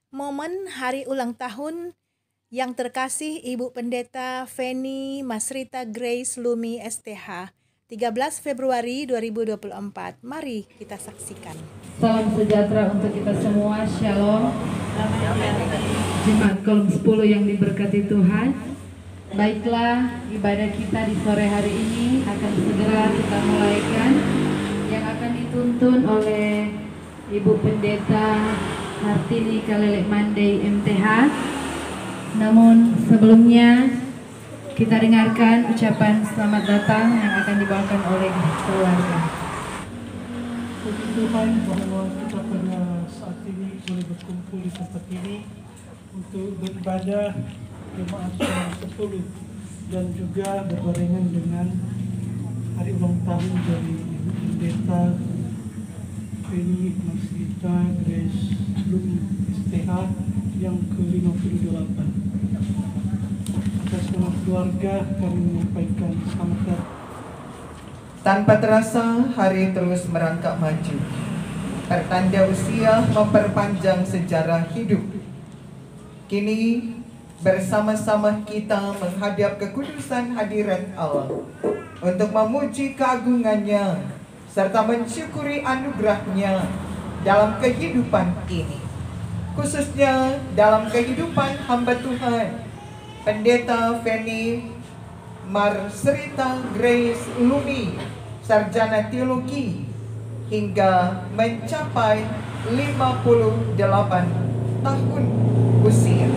momen hari ulang tahun yang terkasih Ibu Pendeta Feni Masrita Grace Lumi STH 13 Februari 2024. Mari kita saksikan. Salam sejahtera untuk kita semua. Shalom. Jemaat kolom 10 yang diberkati Tuhan. Baiklah, ibadah kita di sore hari ini akan segera kita mulaikan, yang akan dituntun oleh Ibu Pendeta Hartini Kalelek Mandai MTH. Namun sebelumnya kita dengarkan ucapan selamat datang yang akan dibawakan oleh keluarga. Puji Tuhan bahwa kita pada saat ini boleh berkumpul di tempat ini untuk beribadah jemaat Kolom 10 dan juga berbarengan dengan hari ulang tahun dari Ibu Pendeta Feni Masrita Grace Lumi STH yang ke-58. Atas nama keluarga kami menyampaikan selamat datang. Tanpa terasa hari terus merangkak maju. Pertanda usia memperpanjang sejarah hidup. Kini bersama-sama kita menghadap kekudusan hadirat Allah untuk memuji keagungannya serta mensyukuri anugerahnya dalam kehidupan ini. Khususnya dalam kehidupan hamba Tuhan Pendeta Feni Masrita Grace Lumi, sarjana teologi, hingga mencapai 58 tahun usia.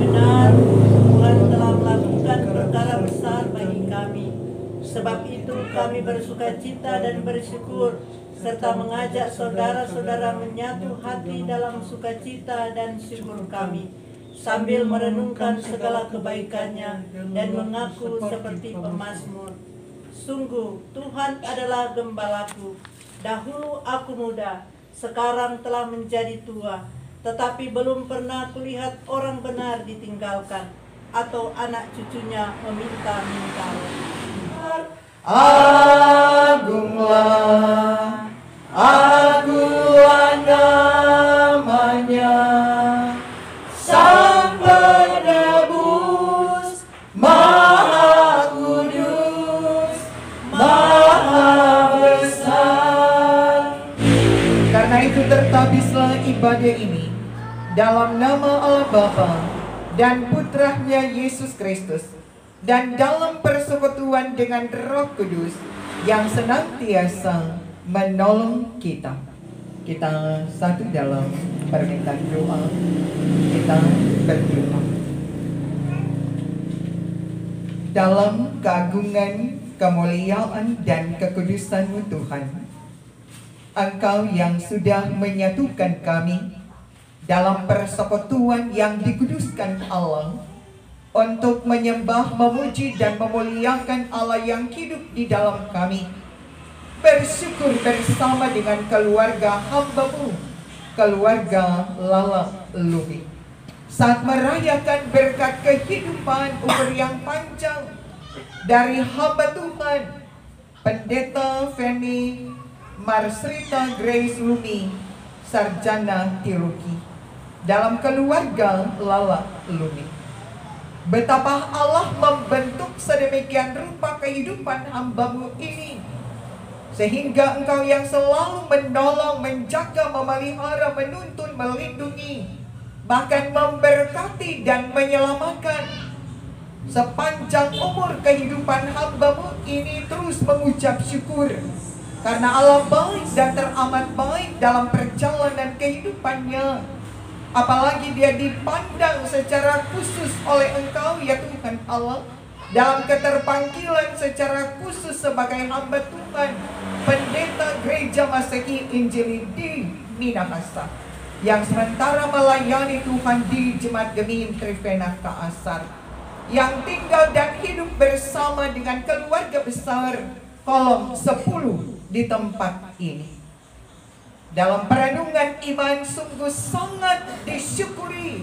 Benar, Tuhan telah melakukan perkara besar bagi kami. Sebab itu kami bersukacita dan bersyukur, serta mengajak saudara-saudara menyatu hati dalam sukacita dan syukur kami, sambil merenungkan segala kebaikannya dan mengaku seperti pemazmur. Sungguh Tuhan adalah gembalaku. Dahulu aku muda, sekarang telah menjadi tua, tetapi belum pernah kulihat orang benar ditinggalkan, atau anak cucunya meminta-minta. Agunglah, agunglah namanya, Sang Penebus, Maha Kudus, Maha Besar. Karena itu tertabislah ibadah ini dalam nama Allah Bapa dan Putranya Yesus Kristus, dan dalam persekutuan dengan Roh Kudus yang senantiasa menolong kita. Kita satu dalam permintaan doa. Kita berdoa. Dalam keagungan, kemuliaan dan kekudusan-Mu Tuhan, Engkau yang sudah menyatukan kami dalam persekutuan yang dikuduskan Allah untuk menyembah, memuji dan memuliakan Allah yang hidup di dalam kami. Bersyukur bersama dengan keluarga hamba-Mu, keluarga Lala Lumi, saat merayakan berkat kehidupan umur yang panjang dari hamba Tuhan Pendeta Feni Masrita Grace Lumi, sarjana teologi, dalam keluarga Lala Lumi. Betapa Allah membentuk sedemikian rupa kehidupan hamba-Mu ini, sehingga Engkau yang selalu menolong, menjaga, memelihara, menuntun, melindungi, bahkan memberkati dan menyelamatkan. Sepanjang umur kehidupan hamba-Mu ini terus mengucap syukur, karena Allah baik dan teramat baik dalam perjalanan kehidupannya. Apalagi dia dipandang secara khusus oleh Engkau ya Tuhan Allah, dalam keterpanggilan secara khusus sebagai hamba Tuhan Pendeta Gereja Masehi Injili di Minahasa, yang sementara melayani Tuhan di Jemaat Gemim Trivena Kaasar, yang tinggal dan hidup bersama dengan keluarga besar Kolom 10 di tempat ini. Dalam perenungan iman sungguh sangat disyukuri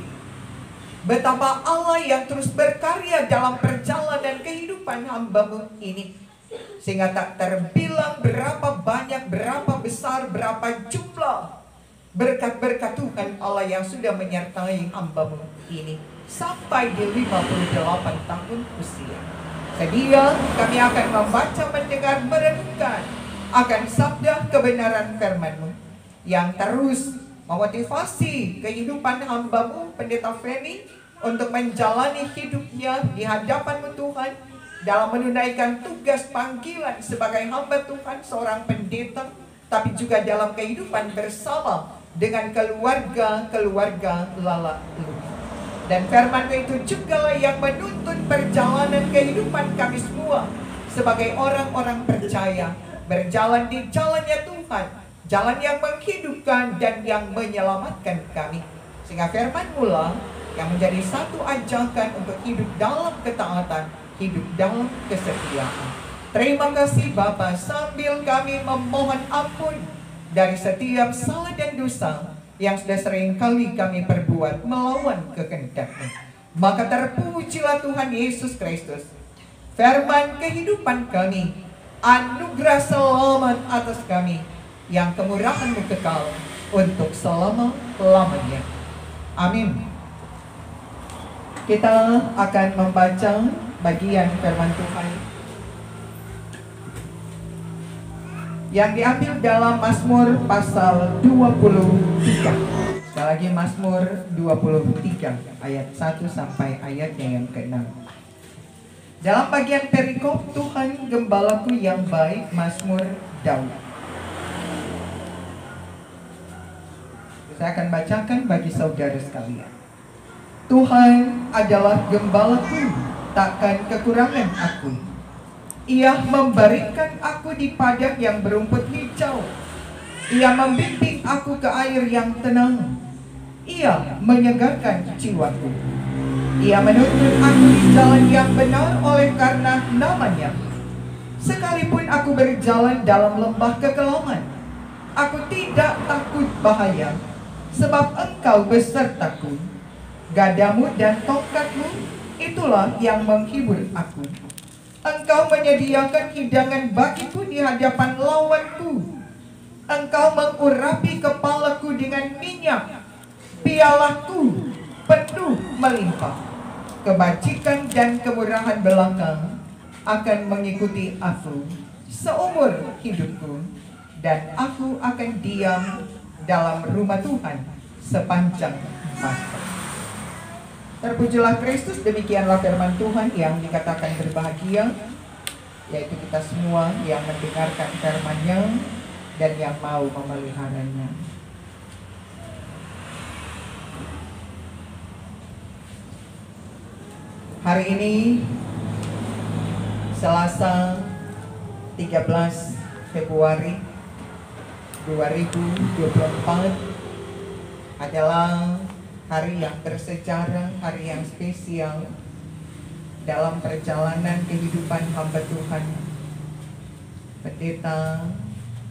betapa Allah yang terus berkarya dalam perjalanan kehidupan hamba-Mu ini, sehingga tak terbilang berapa banyak, berapa besar, berapa jumlah berkat-berkat Tuhan Allah yang sudah menyertai hamba-Mu ini sampai di 58 tahun usia. Sedia kami akan membaca, mendengar, merenungkan akan sabda kebenaran firman-Mu yang terus memotivasi kehidupan hamba-Mu Pendeta Feni untuk menjalani hidupnya di hadapan-Mu Tuhan dalam menunaikan tugas panggilan sebagai hamba Tuhan, seorang pendeta, tapi juga dalam kehidupan bersama dengan keluarga Lala Lumi. Dan firman-Mu itu juga lah yang menuntun perjalanan kehidupan kami semua sebagai orang-orang percaya, berjalan di jalannya Tuhan, jalan yang menghidupkan dan yang menyelamatkan kami. Sehingga firman-Mu lah yang menjadi satu ajakan untuk hidup dalam ketaatan, hidup dalam kesetiaan. Terima kasih Bapa, sambil kami memohon ampun dari setiap salah dan dosa yang sudah sering kali kami perbuat melawan kehendak-Mu. Maka terpujilah Tuhan Yesus Kristus, firman kehidupan kami, anugerah selamat atas kami, yang kemurahan-Mu kekal untuk selama-lamanya. Amin. Kita akan membaca bagian firman Tuhan yang diambil dalam Mazmur pasal 23. Sekali lagi Mazmur 23 ayat 1 sampai ayatnya yang ke-6. Dalam bagian perikop, Tuhan gembalaku yang baik, Mazmur Daud. Saya akan bacakan bagi saudara sekalian. Tuhan adalah gembalaku, takkan kekurangan aku. Ia membaringkan aku di padang yang berumput hijau. Ia membimbing aku ke air yang tenang. Ia menyegarkan jiwaku. Ia menuntun aku di jalan yang benar oleh karena nama-Nya. Sekalipun aku berjalan dalam lembah kekelaman, aku tidak takut bahaya, sebab Engkau besertaku. Gadamu dan tongkat-Mu, itulah yang menghibur aku. Engkau menyediakan hidangan bagiku di hadapan lawanku. Engkau mengurapi kepalaku dengan minyak, pialaku penuh melimpah. Kebajikan dan kemurahan belaka akan mengikuti aku seumur hidupku, dan aku akan diam dalam rumah Tuhan sepanjang masa. Terpujilah Kristus. Demikianlah firman Tuhan yang dikatakan berbahagia, yaitu kita semua yang mendengarkan firman-Nya dan yang mau memeliharanya. Hari ini Selasa 13 Februari 2024 adalah hari yang bersejarah, hari yang spesial dalam perjalanan kehidupan hamba Tuhan Pendeta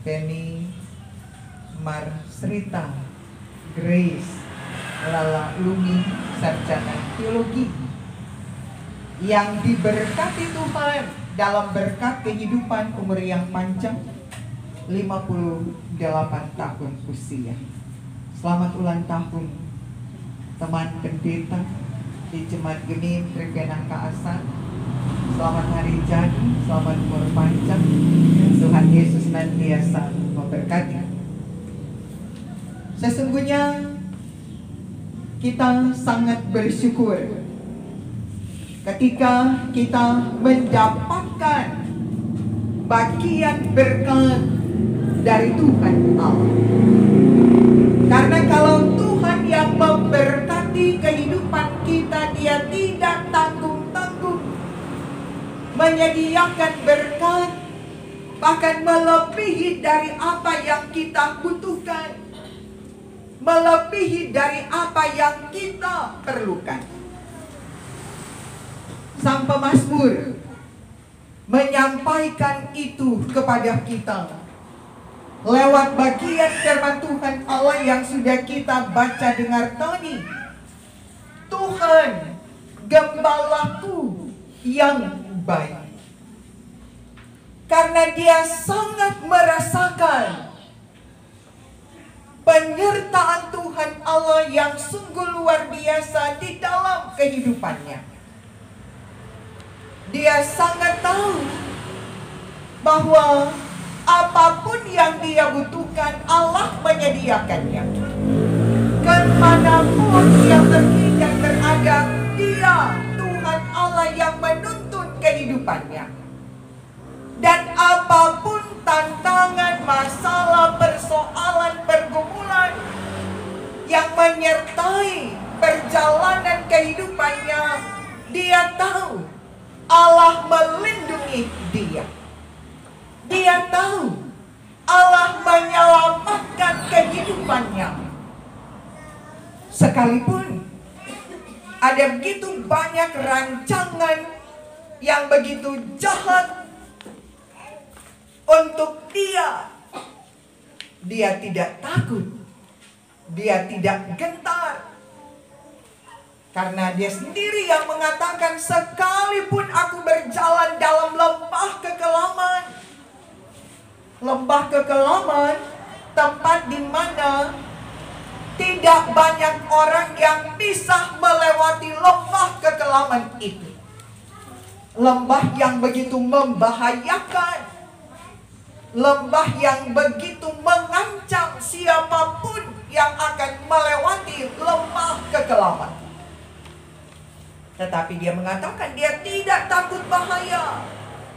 Feni Masrita Grace Lala Lumi, sarjana teologi, yang diberkati Tuhan dalam berkat kehidupan umur yang panjang, 58 tahun usia. Selamat ulang tahun teman pendeta di Jemaat Geni Tribunang Kaasa. Selamat hari jadi, selamat umur panjang. Tuhan Yesus senantiasa memberkati. Sesungguhnya kita sangat bersyukur ketika kita mendapatkan bagian berkat dari Tuhan Allah. Karena kalau Tuhan yang memberkati kehidupan kita, Dia tidak tanggung-tanggung menyediakan berkat, bahkan melebihi dari apa yang kita butuhkan, melebihi dari apa yang kita perlukan. Sang pemazmur menyampaikan itu kepada kita lewat bagian firman Tuhan Allah yang sudah kita baca dengar tadi. Tuhan gembalaku yang baik. Karena Dia sangat merasakan penyertaan Tuhan Allah yang sungguh luar biasa di dalam kehidupannya. Dia sangat tahu bahwa apapun yang dia butuhkan, Allah menyediakannya. Kemanapun dia pergi dan berada, dia Tuhan Allah yang menuntun kehidupannya. Dan apapun tantangan, masalah, persoalan, pergumulan yang menyertai perjalanan kehidupannya, dia tahu Allah melindungi dia. Dia tahu Allah menyelamatkan kehidupannya. Sekalipun ada begitu banyak rancangan yang begitu jahat untuk dia tidak takut, dia tidak gentar. Karena dia sendiri yang mengatakan, sekalipun aku berjalan dalam lembah kekelaman, tempat di mana tidak banyak orang yang bisa melewati lembah kekelaman itu. Lembah yang begitu membahayakan, lembah yang begitu mengancam siapapun yang akan melewati lembah kekelaman. Tetapi dia mengatakan dia tidak takut bahaya,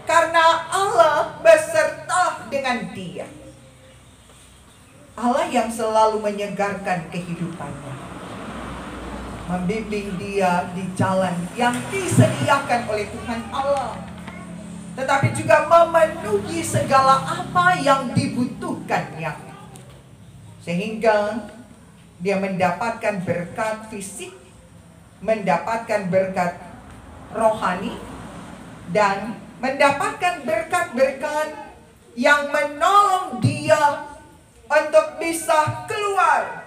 karena Allah beserta dengan dia. Allah yang selalu menyegarkan kehidupannya, membimbing dia di jalan yang disediakan oleh Tuhan Allah, tetapi juga memenuhi segala apa yang dibutuhkannya, sehingga dia mendapatkan berkat fisik, mendapatkan berkat rohani, dan mendapatkan berkat-berkat yang menolong dia untuk bisa keluar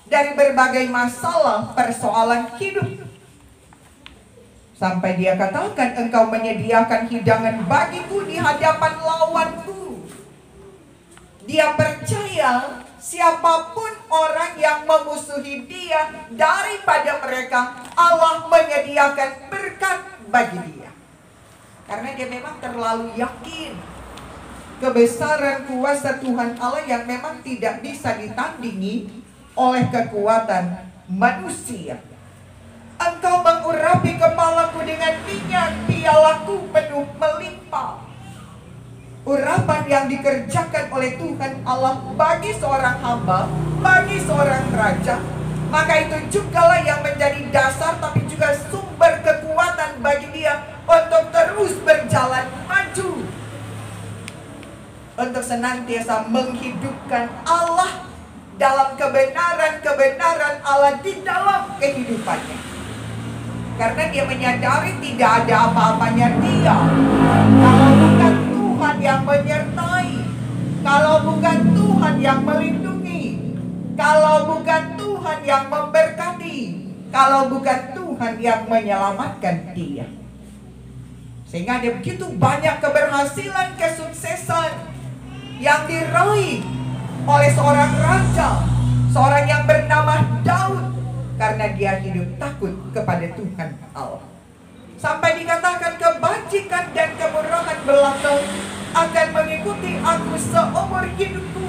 dari berbagai masalah persoalan hidup. Sampai dia katakan, engkau menyediakan hidangan bagiku di hadapan lawanku. Dia percaya siapapun orang yang memusuhi dia, daripada mereka Allah menyediakan berkat bagi dia. Karena dia memang terlalu yakin kebesaran kuasa Tuhan Allah yang memang tidak bisa ditandingi oleh kekuatan manusia. Engkau mengurapi kepalaku dengan minyak, pialaku penuh melimpah. Urapan yang dikerjakan oleh Tuhan Allah bagi seorang hamba, bagi seorang raja, maka itu jugalah yang menjadi dasar tapi juga sumber kekuatan bagi dia untuk terus berjalan maju, untuk senantiasa menghidupkan Allah dalam kebenaran-kebenaran Allah di dalam kehidupannya. Karena dia menyadari tidak ada apa-apanya dia kalau bukan Tuhan yang menyertai, kalau bukan Tuhan yang melindungi, kalau bukan Tuhan yang memberkati, kalau bukan Tuhan yang menyelamatkan dia. Sehingga ada begitu banyak keberhasilan, kesuksesan yang diraih oleh seorang raja, seorang yang bernama Daud, karena dia hidup takut kepada Tuhan Allah. Sampai dikatakan kebajikan dan kemurahan belaka akan mengikuti aku seumur hidupku,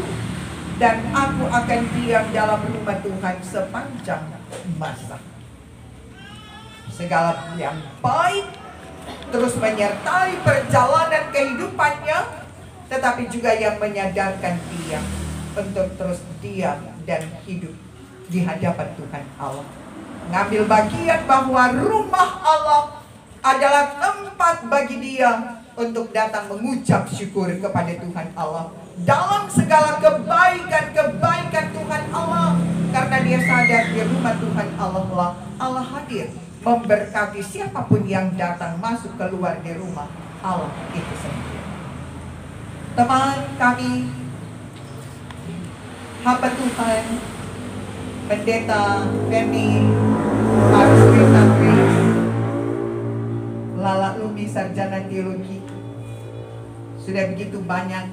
dan aku akan diam dalam rumah Tuhan sepanjang masa. Segala yang baik terus menyertai perjalanan kehidupannya, tetapi juga yang menyadarkan dia untuk terus diam dan hidup di hadapan Tuhan Allah. Mengambil bagian bahwa rumah Allah adalah tempat bagi dia untuk datang mengucap syukur kepada Tuhan Allah dalam segala kebaikan-kebaikan Tuhan Allah. Karena dia sadar di rumah Tuhan Allah Allah hadir memberkati siapapun yang datang masuk keluar di rumah Allah itu sendiri. Teman kami, hamba Tuhan, Pendeta Feni Masrita Grace, Lala Lumi sarjana teologi, sudah begitu banyak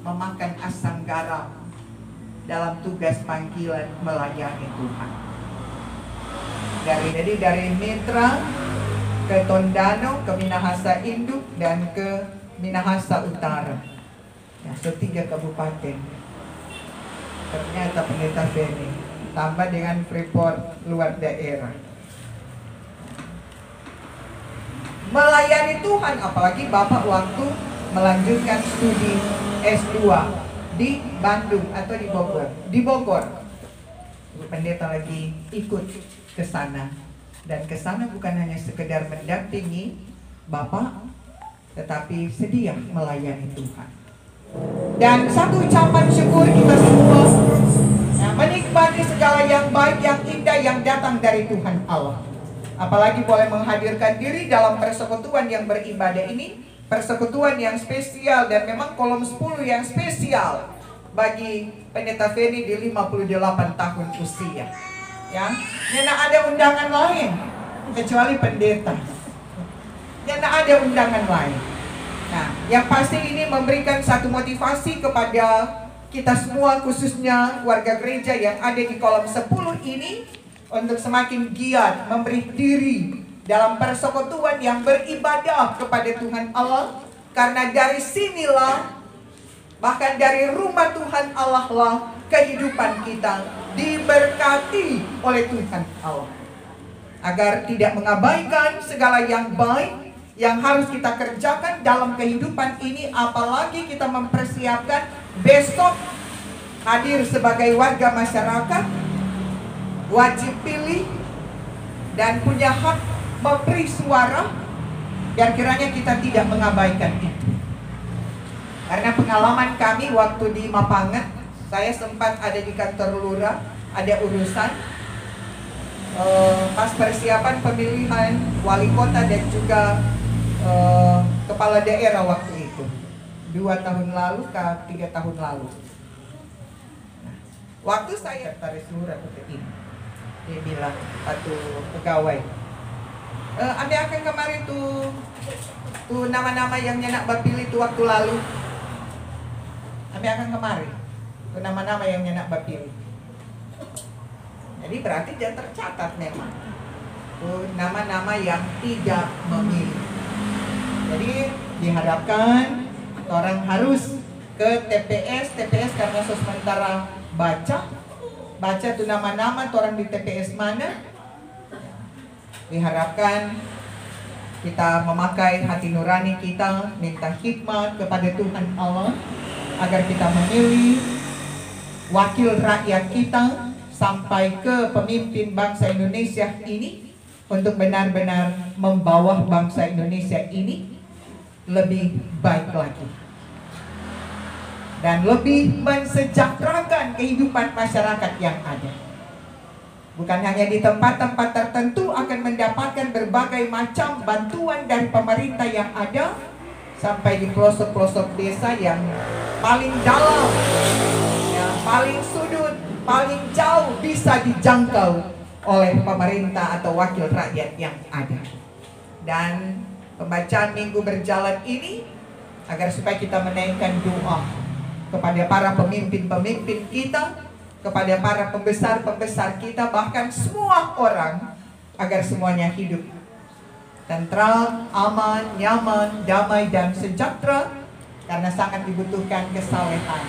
memakan asam garam dalam tugas panggilan melayani Tuhan. Dari Mitra ke Tondano, ke Minahasa Induk, dan ke Minahasa Utara. Ya, 3 kabupaten. Ternyata Pendeta Feni, tambah dengan Freeport luar daerah. Melayani Tuhan, apalagi Bapak waktu melanjutkan studi S2 di Bandung atau di Bogor. Di Bogor, Ibu Pendeta lagi ikut ke sana. Dan ke sana bukan hanya sekedar mendampingi Bapak, tetapi sedia melayani Tuhan. Dan satu ucapan syukur kita semua, menikmati segala yang baik, yang indah yang datang dari Tuhan Allah. Apalagi boleh menghadirkan diri dalam persekutuan yang beribadah ini, persekutuan yang spesial, dan memang kolom 10 yang spesial bagi Pendeta Feni di 58 tahun usia. Ya, tidak ada undangan lain kecuali pendeta. Tidak ada undangan lain. Nah, yang pasti ini memberikan satu motivasi kepada kita semua, khususnya warga gereja yang ada di kolom 10 ini, untuk semakin giat memberi diri dalam persekutuan yang beribadah kepada Tuhan Allah. Karena dari sinilah, bahkan dari rumah Tuhan Allah lah, kehidupan kita diberkati oleh Tuhan Allah. Agar tidak mengabaikan segala yang baik yang harus kita kerjakan dalam kehidupan ini, apalagi kita mempersiapkan besok hadir sebagai warga masyarakat, wajib pilih dan punya hak memberi suara, dan kiranya kita tidak mengabaikan itu. Karena pengalaman kami waktu di Mapangan, saya sempat ada di kantor lurah, ada urusan pas persiapan pemilihan wali kota dan juga kepala daerah waktu itu 2 tahun lalu ke 3 tahun lalu. Nah, waktu saya tarik surat ke ini, dia bilang satu pegawai, Anda akan kemarin tuh nama-nama yang nyenak bapilih itu waktu lalu. Anda akan kemarin tuh nama-nama yang nyenak bapilih. Jadi berarti dia tercatat memang tuh nama-nama yang tidak memilih. Jadi diharapkan orang harus ke TPS karena sementara baca tuh nama-nama tuh orang di TPS mana. Diharapkan kita memakai hati nurani kita, minta hikmat kepada Tuhan Allah agar kita memilih wakil rakyat kita sampai ke pemimpin bangsa Indonesia ini untuk benar-benar membawa bangsa Indonesia ini lebih baik lagi dan lebih mensejahterakan kehidupan masyarakat yang ada. Bukan hanya di tempat-tempat tertentu akan mendapatkan berbagai macam bantuan dari pemerintah yang ada, sampai di pelosok-pelosok desa yang paling dalam, yang paling sudut, paling jauh bisa dijangkau oleh pemerintah atau wakil rakyat yang ada. Dan pembacaan minggu berjalan ini agar supaya kita menaikkan doa kepada para pemimpin-pemimpin kita, kepada para pembesar-pembesar kita, bahkan semua orang, agar semuanya hidup tentram, aman, nyaman, damai, dan sejahtera, karena sangat dibutuhkan kesalehan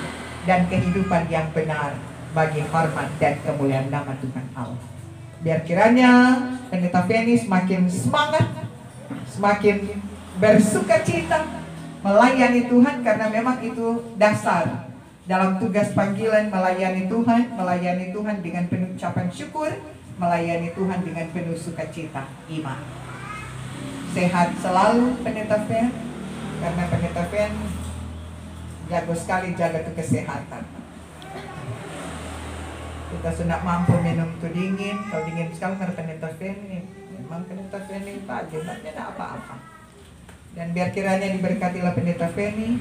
dan kehidupan yang benar bagi hormat dan kemuliaan nama Tuhan Allah. Biar kiranya Pendeta Feni semakin semangat, semakin bersukacita melayani Tuhan, karena memang itu dasar dalam tugas panggilan melayani Tuhan dengan penuh ucapan syukur, melayani Tuhan dengan penuh sukacita iman. Sehat selalu Pendeta Fen, karena Pendeta Fen jago sekali jaga kesehatan. Kita sudah mampu minum tuh dingin, kalau dingin sekali karena Pendeta Fen ini, memang Pendeta Fen ini pagi, tidak apa-apa. Dan biar kiranya diberkatilah Pendeta Feni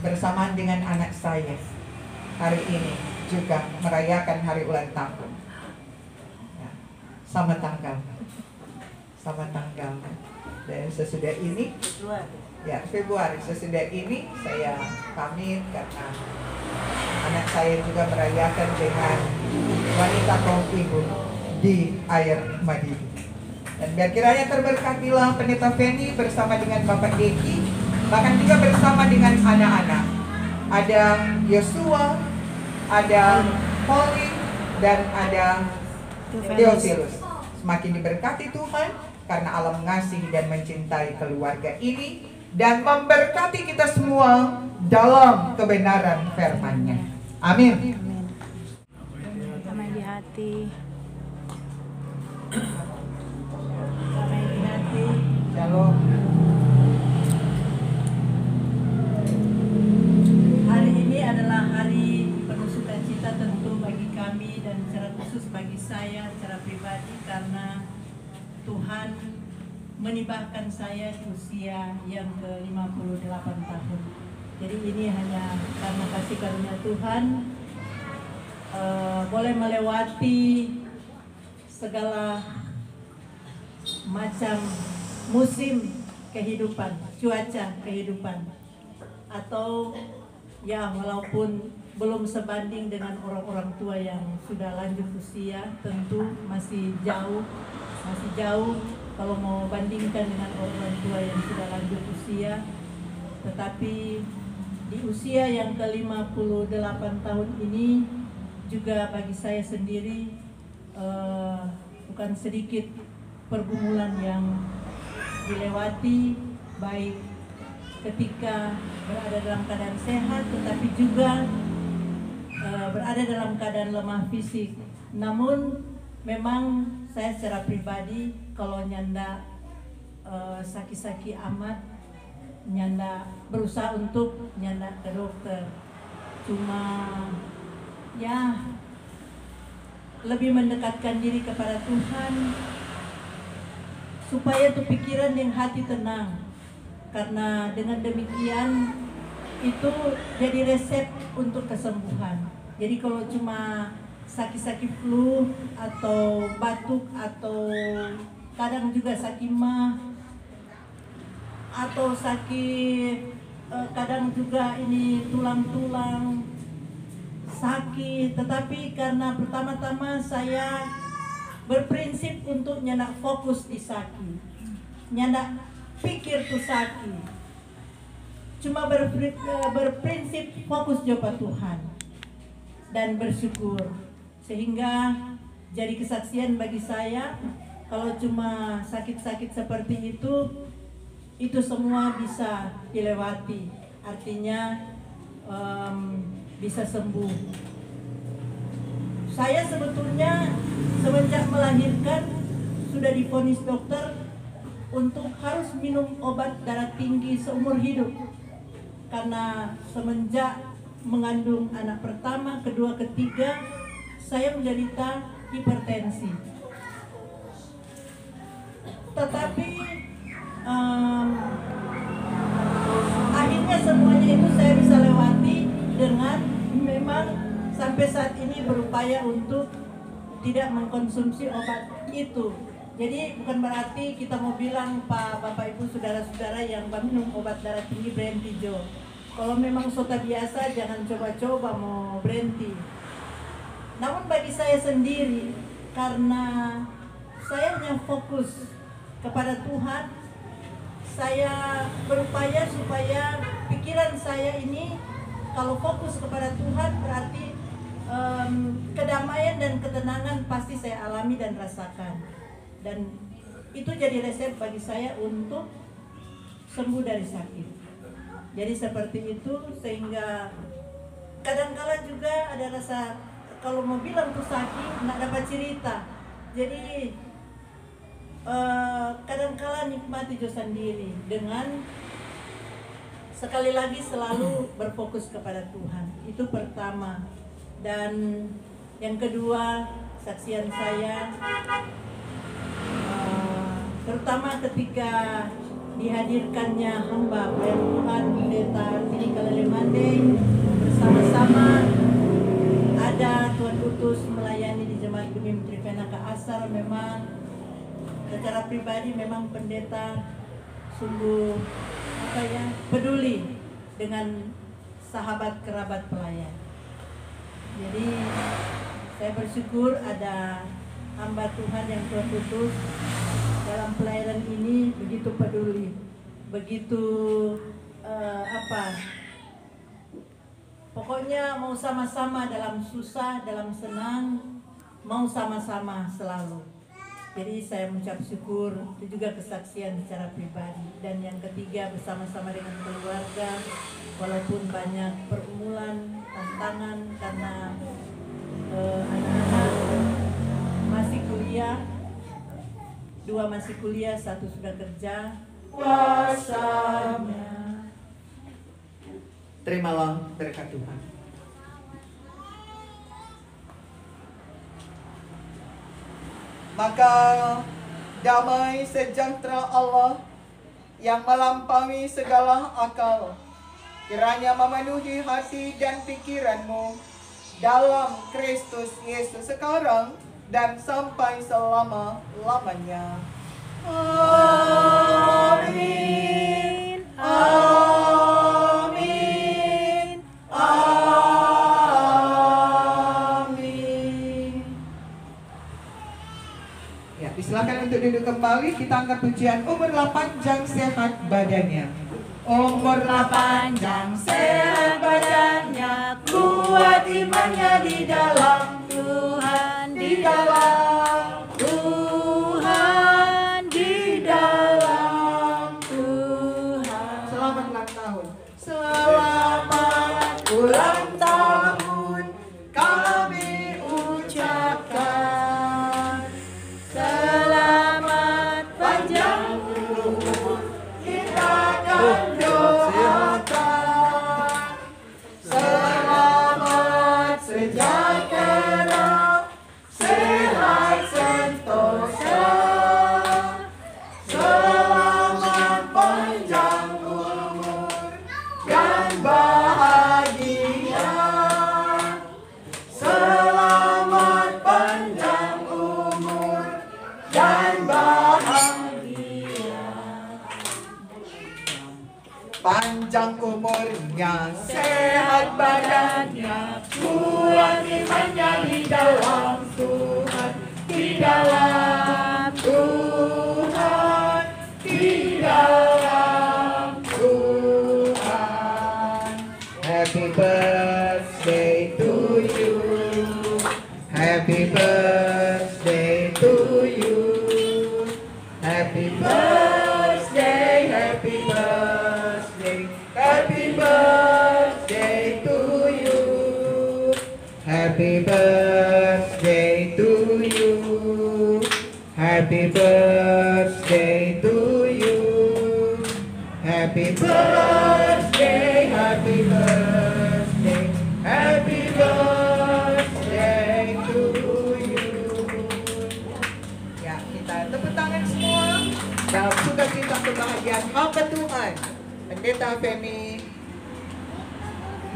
bersamaan dengan anak saya hari ini juga merayakan hari ulang tahun ya, sama tanggal dan sesudah ini Ya, Februari sesudah ini saya pamit karena anak saya juga merayakan dengan wanita kaum ibu di air madi. Dan biar kiranya terberkatilah Pendeta Feni bersama dengan Bapak Deki, bahkan juga bersama dengan anak-anak. Ada Yosua, ada Holly, dan ada Theophilus. Semakin diberkati Tuhan karena Allah mengasihi dan mencintai keluarga ini dan memberkati kita semua dalam kebenaran firman-Nya. Amin. Damai di hati. Damai di hati. Shalom. Hari ini adalah hari penuh sukacita tentu bagi kami dan secara khusus bagi saya secara pribadi karena Tuhan menibahkan saya di usia yang ke-58 tahun. Jadi ini hanya karena kasih karunia Tuhan, boleh melewati segala macam musim kehidupan, cuaca kehidupan, atau ya walaupun belum sebanding dengan orang-orang tua yang sudah lanjut usia, tentu masih jauh kalau mau bandingkan dengan orang tua yang sudah lanjut usia. Tetapi di usia yang ke-58 tahun ini juga bagi saya sendiri bukan sedikit pergumulan yang dilewati, baik ketika berada dalam keadaan sehat tetapi juga berada dalam keadaan lemah fisik. Namun memang saya secara pribadi kalau nyanda sakit-sakit amat, nyanda berusaha untuk nyanda ke dokter. Cuma ya lebih mendekatkan diri kepada Tuhan supaya tuh pikiran dan hati tenang. Karena dengan demikian itu jadi resep untuk kesembuhan. Jadi kalau cuma sakit-sakit flu atau batuk atau kadang juga sakit mah atau sakit kadang juga ini tulang-tulang sakit, tetapi karena pertama-tama saya berprinsip untuk nyandak fokus di sakit, nyandak pikir tuh sakit, cuma berprinsip fokus jawab Tuhan dan bersyukur, sehingga jadi kesaksian bagi saya. Kalau cuma sakit-sakit seperti itu semua bisa dilewati, artinya bisa sembuh. Saya sebetulnya semenjak melahirkan sudah divonis dokter untuk harus minum obat darah tinggi seumur hidup, karena semenjak mengandung anak pertama, kedua, ketiga saya menderita hipertensi. Tetapi akhirnya semuanya itu saya bisa lewati dengan memang sampai saat ini berupaya untuk tidak mengkonsumsi obat itu. Jadi bukan berarti kita mau bilang Pak, Bapak, Ibu, saudara-saudara yang minum obat darah tinggi berhenti Jo. Kalau memang sota biasa jangan coba-coba mau berhenti. Namun bagi saya sendiri, karena saya hanya fokus kepada Tuhan, saya berupaya supaya pikiran saya ini kalau fokus kepada Tuhan berarti kedamaian dan ketenangan pasti saya alami dan rasakan. Dan itu jadi resep bagi saya untuk sembuh dari sakit. Jadi seperti itu, sehingga kadang-kala juga ada rasa kalau mau bilang tuh sakit nggak dapat cerita. Jadi kadang-kala nikmati jo sendiri dengan sekali lagi selalu berfokus kepada Tuhan. Itu pertama. Dan yang kedua, saksian saya terutama ketika dihadirkannya hamba pelayan Tuhan Pendeta Feni Kalalemande bersama-sama ada Tuhan utus melayani di Jemaat Gemim Trivena Asar. Memang secara pribadi memang pendeta sungguh peduli dengan sahabat kerabat pelayan. Jadi saya bersyukur ada hamba Tuhan yang Tuhan utus dalam pelayanan ini begitu peduli, begitu pokoknya mau sama-sama dalam susah, dalam senang, mau sama-sama selalu. Jadi saya mengucap syukur, itu juga kesaksian secara pribadi. Dan yang ketiga, bersama-sama dengan keluarga, walaupun banyak pergumulan, tantangan karena anak-anak masih kuliah, 2 masih kuliah, 1 sudah kerja. Kuasanya. Terimalah berkat Tuhan. Maka damai sejahtera Allah yang melampaui segala akal kiranya memenuhi hati dan pikiranmu dalam Kristus Yesus sekarang dan sampai selama-lamanya. Amin. Amin. Amin. Ya, silakan untuk duduk kembali. Kita angkat pujian umurlah panjang sehat badannya. Umurlah panjang sehat badannya, kuat imannya di dalam Tuhan, di dalam Tuhan, di dalam Tuhan. Selamat ulang tahun. Selamat ulang tahun kami ucapkan. Selamat panjang umur kita akan doakan. Selamat sejahtera, sehat sentosa. Selamat panjang umur dan bahagia. Selamat panjang umur dan bahagia. Panjang umurnya, sehat badannya, kuat imannya di dalam Tuhan, di dalam Tuhan, di dalam Tuhan. Happy birthday to you. Happy birthday to you. Happy birthday, happy birthday, happy birthday to you. Happy birthday to you. Happy birthday to you. Happy birthday, happy birthday, happy birthday to you. Ya, kita tepuk tangan semua dalam sukacita kebahagiaan hamba Tuhan Pendeta Feni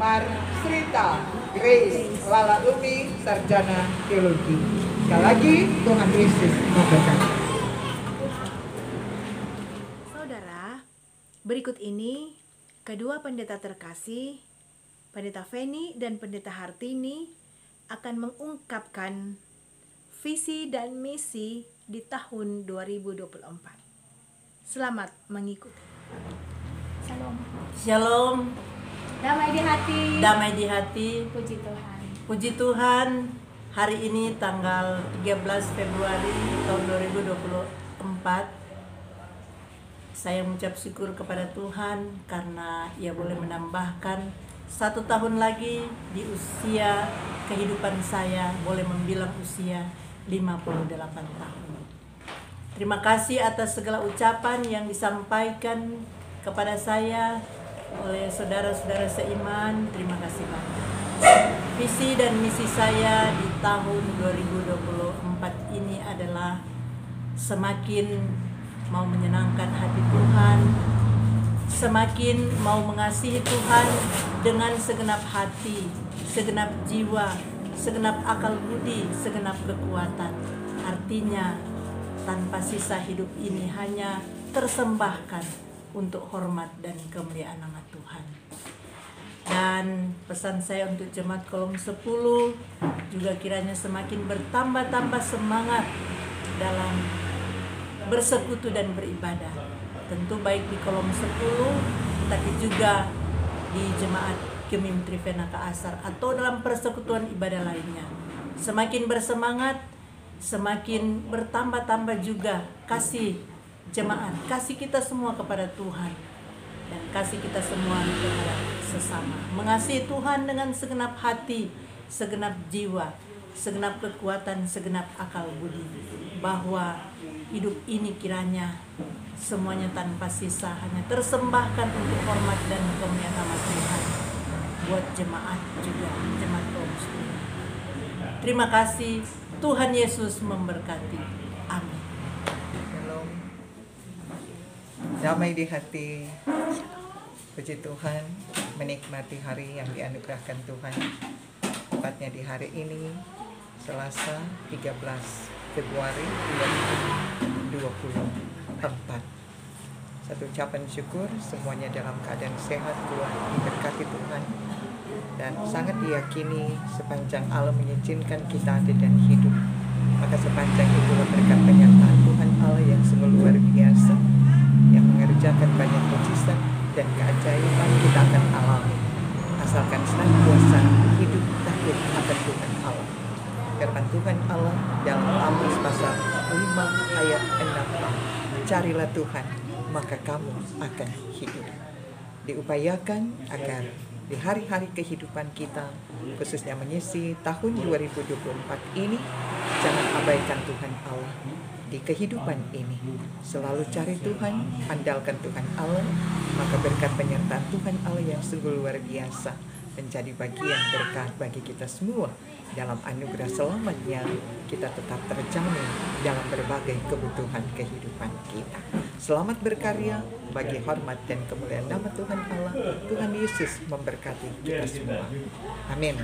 Masrita Grace Lala Lumi, Sarjana Teologi. Sekali lagi, Tuhan Yesus memberkati. Saudara, berikut ini kedua pendeta terkasih, Pendeta Feni dan Pendeta Hartini akan mengungkapkan visi dan misi di tahun 2024. Selamat mengikuti. Shalom. Shalom, Damai di hati. damai di hati. Puji Tuhan. Puji Tuhan, hari ini tanggal 13 Februari tahun 2024 saya mengucap syukur kepada Tuhan karena Ia boleh menambahkan 1 tahun lagi di usia kehidupan saya, boleh membilang usia 58 tahun. Terima kasih atas segala ucapan yang disampaikan kepada saya oleh saudara-saudara seiman. Terima kasih banyak. Visi dan misi saya di tahun 2024 ini adalah semakin mau menyenangkan hati Tuhan, semakin mau mengasihi Tuhan dengan segenap hati, segenap jiwa, segenap akal budi, segenap kekuatan. Artinya tanpa sisa hidup ini hanya tersembahkan untuk hormat dan kemuliaan nama Tuhan. Dan pesan saya untuk jemaat kolom 10 juga kiranya semakin bertambah-tambah semangat dalam bersekutu dan beribadah. Tentu baik di kolom 10 tapi juga di jemaat Gemim Trivena Kaasar atau dalam persekutuan ibadah lainnya. Semakin bersemangat, semakin bertambah-tambah juga kasih jemaat, kasih kita semua kepada Tuhan dan kasih kita semua kepada sesama. Mengasihi Tuhan dengan segenap hati, segenap jiwa, segenap kekuatan, segenap akal budi, bahwa hidup ini kiranya semuanya tanpa sisa hanya tersembahkan untuk hormat dan kemuliaan nama Tuhan buat jemaat juga, jemaat kaum muslimin. Terima kasih, Tuhan Yesus memberkati. Amin. Shalom. Damai di hati. Puji Tuhan, menikmati hari yang dianugerahkan Tuhan. Tepatnya di hari ini, Selasa 13 Februari 2024. Satu ucapan syukur, semuanya dalam keadaan sehat, kuat, diberkati Tuhan. Dan sangat diyakini sepanjang Allah mengizinkan kita ada dan hidup, maka sepanjang itulah berkat penyertaan Tuhan Allah yang sungguh luar biasa, yang mengerjakan banyak mujizat dan keajaiban kita akan alami, asalkan senantiasa hidup takut akan Tuhan Allah. Firman Tuhan Allah dalam Amos pasal 5 ayat 6, carilah Tuhan maka kamu akan hidup. Diupayakan agar di hari-hari kehidupan kita, khususnya mengisi tahun 2024 ini, jangan abaikan Tuhan Allah di kehidupan ini. Selalu cari Tuhan, andalkan Tuhan Allah, maka berkat penyertaan Tuhan Allah yang sungguh luar biasa menjadi bagian berkat bagi kita semua. Dalam anugerah selamanya kita tetap terjamin dalam berbagai kebutuhan kehidupan kita. Selamat berkarya bagi hormat dan kemuliaan nama Tuhan Allah. Tuhan Yesus memberkati kita semua. Amin.